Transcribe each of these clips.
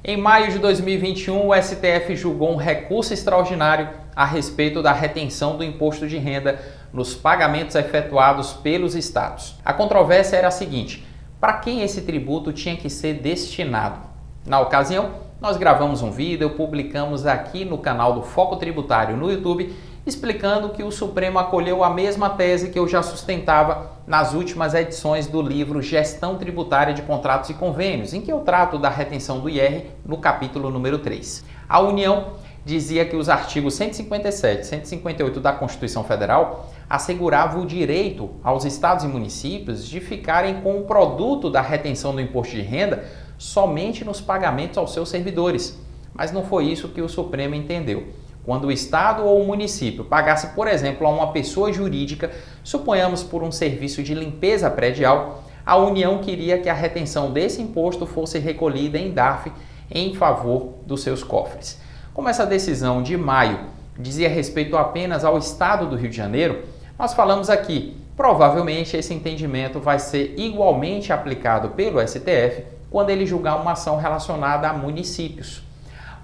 Em maio de 2021, o STF julgou um recurso extraordinário a respeito da retenção do imposto de renda nos pagamentos efetuados pelos estados. A controvérsia era a seguinte: para quem esse tributo tinha que ser destinado? Na ocasião, nós gravamos um vídeo, publicamos aqui no canal do Foco Tributário no YouTube, explicando que o Supremo acolheu a mesma tese que eu já sustentava nas últimas edições do livro Gestão Tributária de Contratos e Convênios, em que eu trato da retenção do IR no capítulo número 3. A União dizia que os artigos 157 e 158 da Constituição Federal asseguravam o direito aos estados e municípios de ficarem com o produto da retenção do imposto de renda somente nos pagamentos aos seus servidores. Mas não foi isso que o Supremo entendeu. Quando o estado ou o município pagasse, por exemplo, a uma pessoa jurídica, suponhamos por um serviço de limpeza predial, a União queria que a retenção desse imposto fosse recolhida em DARF em favor dos seus cofres. Como essa decisão de maio dizia respeito apenas ao estado do Rio de Janeiro, nós falamos aqui, provavelmente esse entendimento vai ser igualmente aplicado pelo STF quando ele julgar uma ação relacionada a municípios.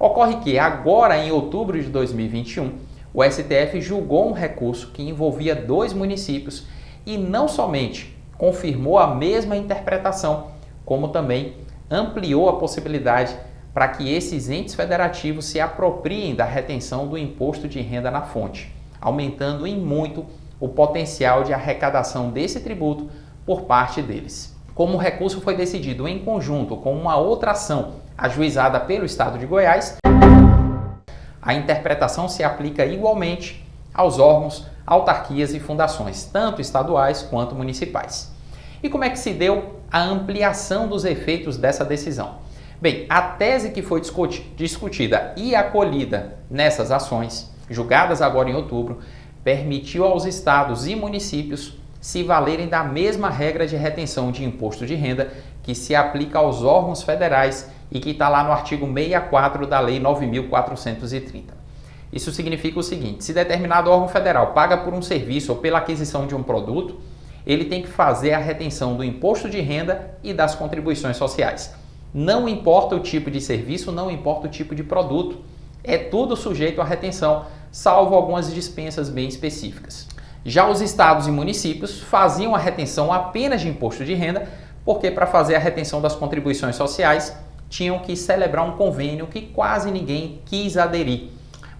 Ocorre que agora, em outubro de 2021, o STF julgou um recurso que envolvia 2 municípios e não somente confirmou a mesma interpretação, como também ampliou a possibilidade para que esses entes federativos se apropriem da retenção do imposto de renda na fonte, aumentando em muito o potencial de arrecadação desse tributo por parte deles. Como o recurso foi decidido em conjunto com uma outra ação ajuizada pelo Estado de Goiás, a interpretação se aplica igualmente aos órgãos, autarquias e fundações, tanto estaduais quanto municipais. E como é que se deu a ampliação dos efeitos dessa decisão? Bem, a tese que foi discutida e acolhida nessas ações, julgadas agora em outubro, permitiu aos estados e municípios se valerem da mesma regra de retenção de imposto de renda que se aplica aos órgãos federais e que está lá no artigo 64 da Lei 9.430. Isso significa o seguinte: se determinado órgão federal paga por um serviço ou pela aquisição de um produto, ele tem que fazer a retenção do imposto de renda e das contribuições sociais. Não importa o tipo de serviço, não importa o tipo de produto, é tudo sujeito à retenção, salvo algumas dispensas bem específicas. Já os estados e municípios faziam a retenção apenas de imposto de renda, porque para fazer a retenção das contribuições sociais tinham que celebrar um convênio que quase ninguém quis aderir.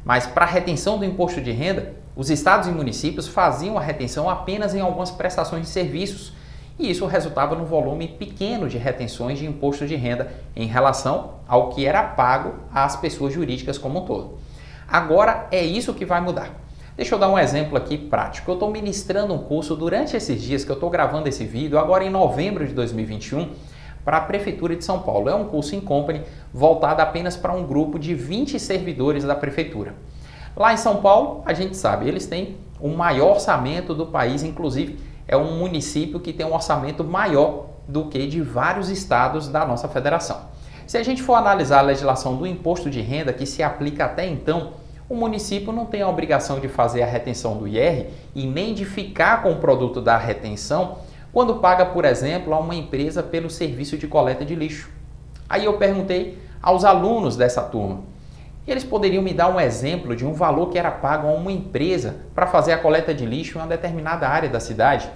Mas para a retenção do imposto de renda, os estados e municípios faziam a retenção apenas em algumas prestações de serviços, e isso resultava num volume pequeno de retenções de imposto de renda em relação ao que era pago às pessoas jurídicas como um todo. Agora é isso que vai mudar. Deixa eu dar um exemplo aqui prático. Eu estou ministrando um curso durante esses dias que eu estou gravando esse vídeo, agora em novembro de 2021, para a Prefeitura de São Paulo. É um curso in company voltado apenas para um grupo de 20 servidores da Prefeitura. Lá em São Paulo, a gente sabe, eles têm o maior orçamento do país, inclusive é um município que tem um orçamento maior do que de vários estados da nossa federação. Se a gente for analisar a legislação do imposto de renda que se aplica até então, o município não tem a obrigação de fazer a retenção do IR e nem de ficar com o produto da retenção quando paga, por exemplo, a uma empresa pelo serviço de coleta de lixo. Aí eu perguntei aos alunos dessa turma, e eles poderiam me dar um exemplo de um valor que era pago a uma empresa para fazer a coleta de lixo em uma determinada área da cidade?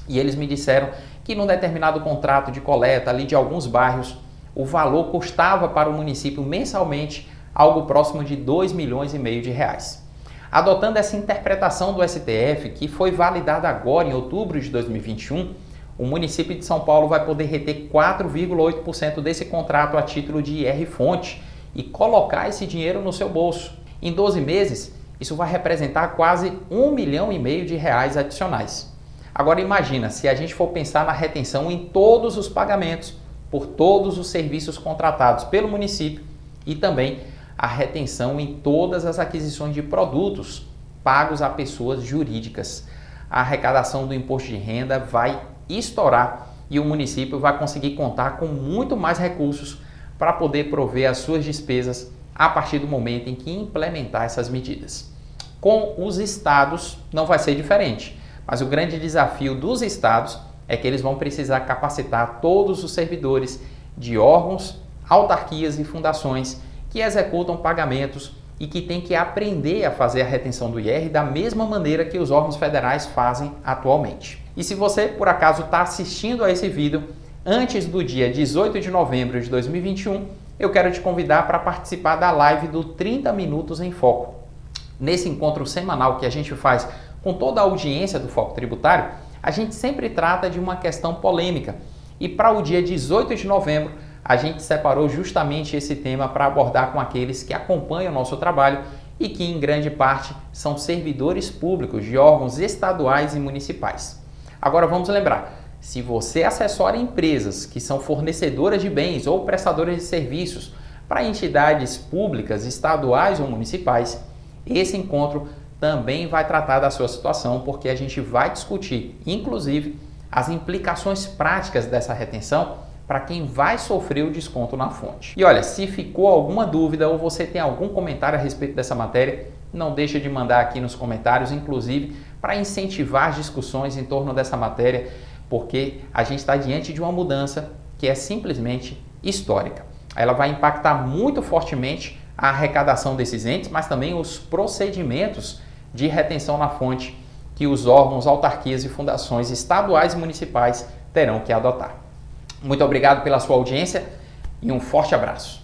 E eles me disseram que num determinado contrato de coleta ali de alguns bairros, o valor custava para o município mensalmente algo próximo de 2,5 milhões de reais. Adotando essa interpretação do STF, que foi validada agora em outubro de 2021, o município de São Paulo vai poder reter 4,8% desse contrato a título de IR-fonte e colocar esse dinheiro no seu bolso. Em 12 meses, isso vai representar quase 1,5 milhão de reais adicionais. Agora imagina, se a gente for pensar na retenção em todos os pagamentos, por todos os serviços contratados pelo município e também a retenção em todas as aquisições de produtos pagos a pessoas jurídicas. A arrecadação do imposto de renda vai estourar e o município vai conseguir contar com muito mais recursos para poder prover as suas despesas a partir do momento em que implementar essas medidas. Com os estados não vai ser diferente, mas o grande desafio dos estados é que eles vão precisar capacitar todos os servidores de órgãos, autarquias e fundações que executam pagamentos e que têm que aprender a fazer a retenção do IR da mesma maneira que os órgãos federais fazem atualmente. E se você, por acaso, está assistindo a esse vídeo antes do dia 18 de novembro de 2021, eu quero te convidar para participar da live do 30 Minutos em Foco. Nesse encontro semanal que a gente faz com toda a audiência do Foco Tributário, a gente sempre trata de uma questão polêmica. E para o dia 18 de novembro, a gente separou justamente esse tema para abordar com aqueles que acompanham o nosso trabalho e que, em grande parte, são servidores públicos de órgãos estaduais e municipais. Agora vamos lembrar, se você assessora empresas que são fornecedoras de bens ou prestadoras de serviços para entidades públicas, estaduais ou municipais, esse encontro também vai tratar da sua situação, porque a gente vai discutir, inclusive, as implicações práticas dessa retenção para quem vai sofrer o desconto na fonte. E olha, se ficou alguma dúvida ou você tem algum comentário a respeito dessa matéria, não deixa de mandar aqui nos comentários, inclusive para incentivar as discussões em torno dessa matéria, porque a gente está diante de uma mudança que é simplesmente histórica. Ela vai impactar muito fortemente a arrecadação desses entes, mas também os procedimentos de retenção na fonte que os órgãos, autarquias e fundações estaduais e municipais terão que adotar. Muito obrigado pela sua audiência e um forte abraço.